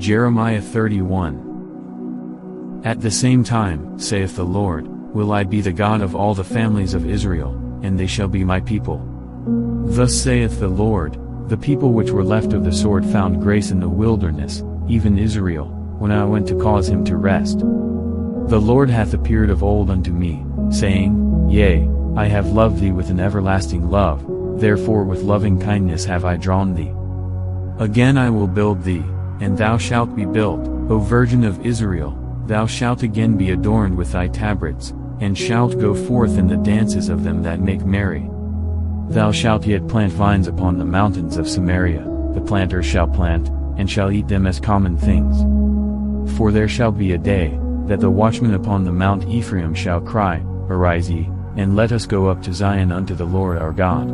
Jeremiah 31. At the same time, saith the Lord, will I be the God of all the families of Israel, and they shall be my people. Thus saith the Lord, the people which were left of the sword found grace in the wilderness, even Israel, when I went to cause him to rest. The Lord hath appeared of old unto me, saying, Yea, I have loved thee with an everlasting love, therefore with loving kindness have I drawn thee. Again I will build thee, and thou shalt be built, O Virgin of Israel, thou shalt again be adorned with thy tabrets, and shalt go forth in the dances of them that make merry. Thou shalt yet plant vines upon the mountains of Samaria, the planter shall plant, and shall eat them as common things. For there shall be a day, that the watchman upon the Mount Ephraim shall cry, Arise ye, and let us go up to Zion unto the Lord our God.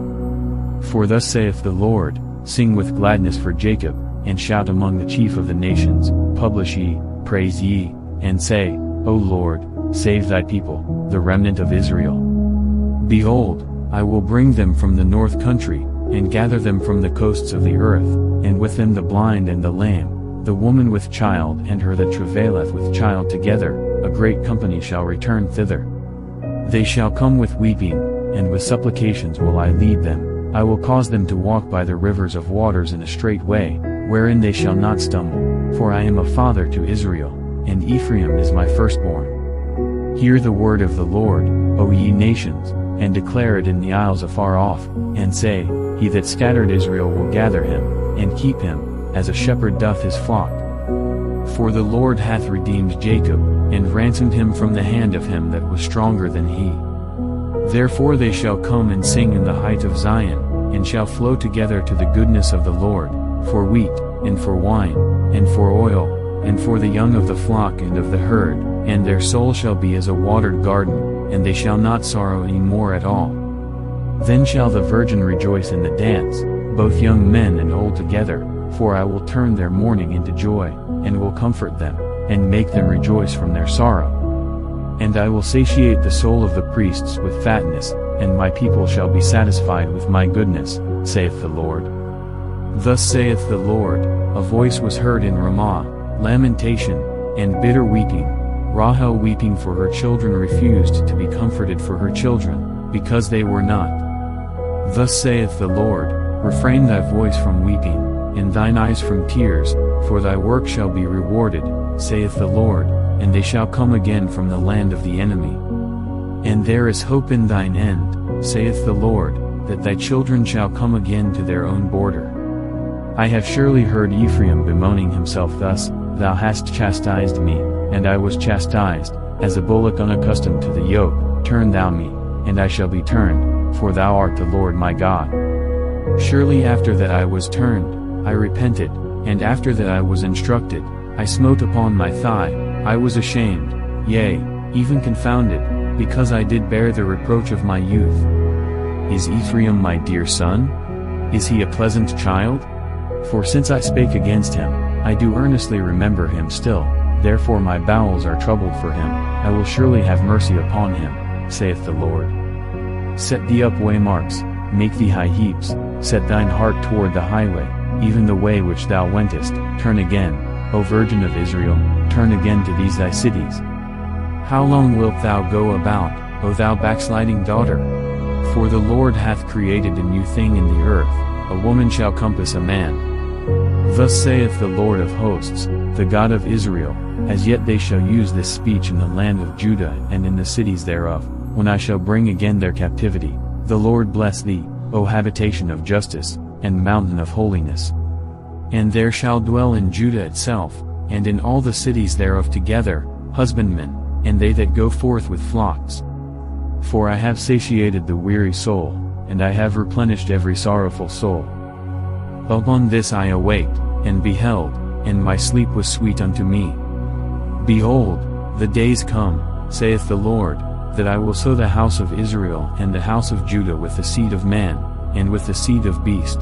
For thus saith the Lord, Sing with gladness for Jacob, and shout among the chief of the nations, Publish ye, praise ye, and say, O Lord, save thy people, the remnant of Israel. Behold, I will bring them from the north country, and gather them from the coasts of the earth, and with them the blind and the lame, the woman with child and her that travaileth with child together, a great company shall return thither. They shall come with weeping, and with supplications will I lead them. I will cause them to walk by the rivers of waters in a straight way, wherein they shall not stumble, for I am a father to Israel, and Ephraim is my firstborn. Hear the word of the Lord, O ye nations, and declare it in the isles afar off, and say, He that scattered Israel will gather him, and keep him, as a shepherd doth his flock. For the Lord hath redeemed Jacob, and ransomed him from the hand of him that was stronger than he. Therefore they shall come and sing in the height of Zion, and shall flow together to the goodness of the Lord, for wheat, and for wine, and for oil, and for the young of the flock and of the herd, and their soul shall be as a watered garden, and they shall not sorrow any more at all. Then shall the virgin rejoice in the dance, both young men and old together, for I will turn their mourning into joy, and will comfort them, and make them rejoice from their sorrow. And I will satiate the soul of the priests with fatness, and my people shall be satisfied with my goodness, saith the Lord. Thus saith the Lord, a voice was heard in Ramah, lamentation, and bitter weeping, Rahel weeping for her children refused to be comforted for her children, because they were not. Thus saith the Lord, Refrain thy voice from weeping, and thine eyes from tears, for thy work shall be rewarded, saith the Lord, and they shall come again from the land of the enemy. And there is hope in thine end, saith the Lord, that thy children shall come again to their own border. I have surely heard Ephraim bemoaning himself thus, Thou hast chastised me, and I was chastised, as a bullock unaccustomed to the yoke, turn thou me, and I shall be turned, for thou art the Lord my God. Surely after that I was turned, I repented, and after that I was instructed, I smote upon my thigh, I was ashamed, yea, even confounded, because I did bear the reproach of my youth. Is Ephraim my dear son? Is he a pleasant child? For since I spake against him, I do earnestly remember him still, therefore my bowels are troubled for him, I will surely have mercy upon him, saith the Lord. Set thee up waymarks, make thee high heaps, set thine heart toward the highway, even the way which thou wentest, turn again, O Virgin of Israel, turn again to these thy cities. How long wilt thou go about, O thou backsliding daughter? For the Lord hath created a new thing in the earth, a woman shall compass a man. Thus saith the Lord of hosts, the God of Israel, as yet they shall use this speech in the land of Judah and in the cities thereof, when I shall bring again their captivity. The Lord bless thee, O habitation of justice, and mountain of holiness. And there shall dwell in Judah itself, and in all the cities thereof together, husbandmen, and they that go forth with flocks. For I have satiated the weary soul, and I have replenished every sorrowful soul. Upon this I awaked, and beheld, and my sleep was sweet unto me. Behold, the days come, saith the Lord, that I will sow the house of Israel and the house of Judah with the seed of man, and with the seed of beast.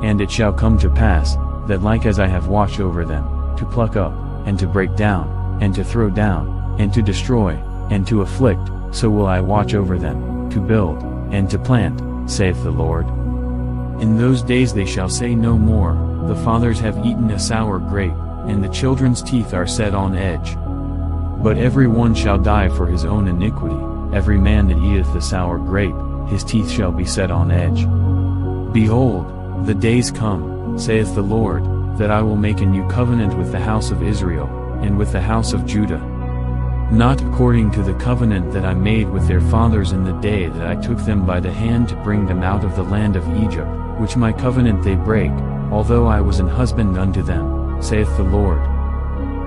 And it shall come to pass, that like as I have watched over them, to pluck up, and to break down, and to throw down, and to destroy, and to afflict, so will I watch over them, to build, and to plant, saith the Lord. In those days they shall say no more, The fathers have eaten a sour grape, and the children's teeth are set on edge. But every one shall die for his own iniquity, every man that eateth the sour grape, his teeth shall be set on edge. Behold, the days come, saith the Lord, that I will make a new covenant with the house of Israel, and with the house of Judah. Not according to the covenant that I made with their fathers in the day that I took them by the hand to bring them out of the land of Egypt, which my covenant they break, although I was an husband unto them, saith the Lord.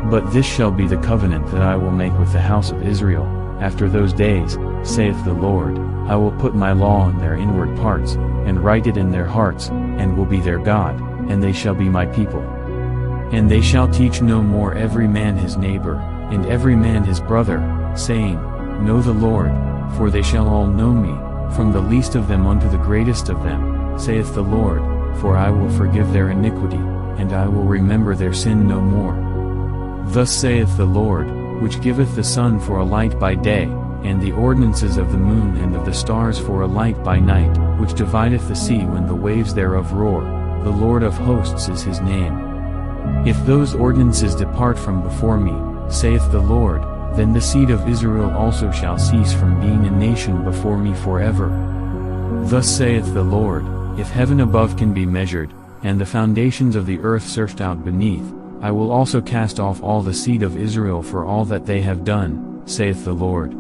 But this shall be the covenant that I will make with the house of Israel, after those days, saith the Lord, I will put my law in their inward parts, and write it in their hearts, and will be their God, and they shall be my people. And they shall teach no more every man his neighbor, and every man his brother, saying, Know the Lord, for they shall all know me, from the least of them unto the greatest of them, saith the Lord, for I will forgive their iniquity, and I will remember their sin no more. Thus saith the Lord, which giveth the sun for a light by day, and the ordinances of the moon and of the stars for a light by night, which divideth the sea when the waves thereof roar, the Lord of hosts is his name. If those ordinances depart from before me, saith the Lord, then the seed of Israel also shall cease from being a nation before me forever. Thus saith the Lord, if heaven above can be measured, and the foundations of the earth searched out beneath, I will also cast off all the seed of Israel for all that they have done, saith the Lord.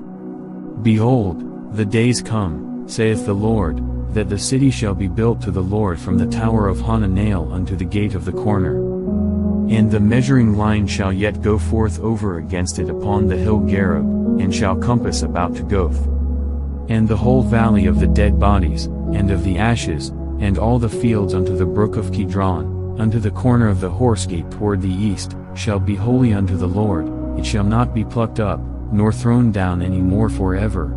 Behold, the days come, saith the Lord, that the city shall be built to the Lord from the tower of Hananel unto the gate of the corner. And the measuring line shall yet go forth over against it upon the hill Gareb, and shall compass about to Goth. And the whole valley of the dead bodies, and of the ashes, and all the fields unto the brook of Kidron, unto the corner of the horse gate toward the east, shall be holy unto the Lord, it shall not be plucked up, nor thrown down any more forever.